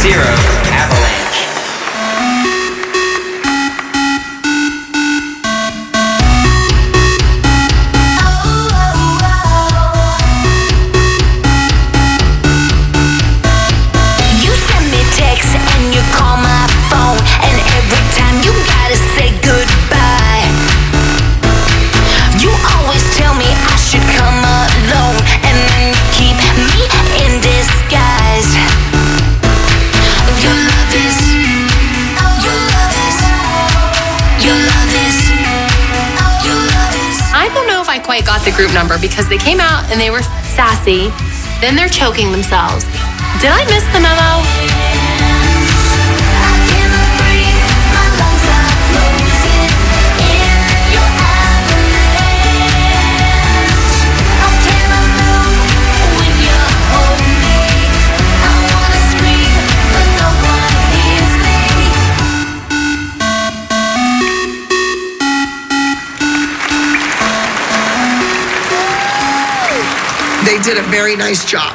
Avalanche. You send me texts and you call my phone, and every time you gotta say goodbye. You always tell me I should come alone, and then you keep me in disguise. Your love is, your love is, your love is, your love is. I don't know if I quite got the group number because they came out and they were sassy. Then they're choking themselves. Did I miss the memo? I cannot breathe, my lungs are closing in your avalanche. I cannot move when you hold me. I wanna scream, but no one hears me. They did a very nice job.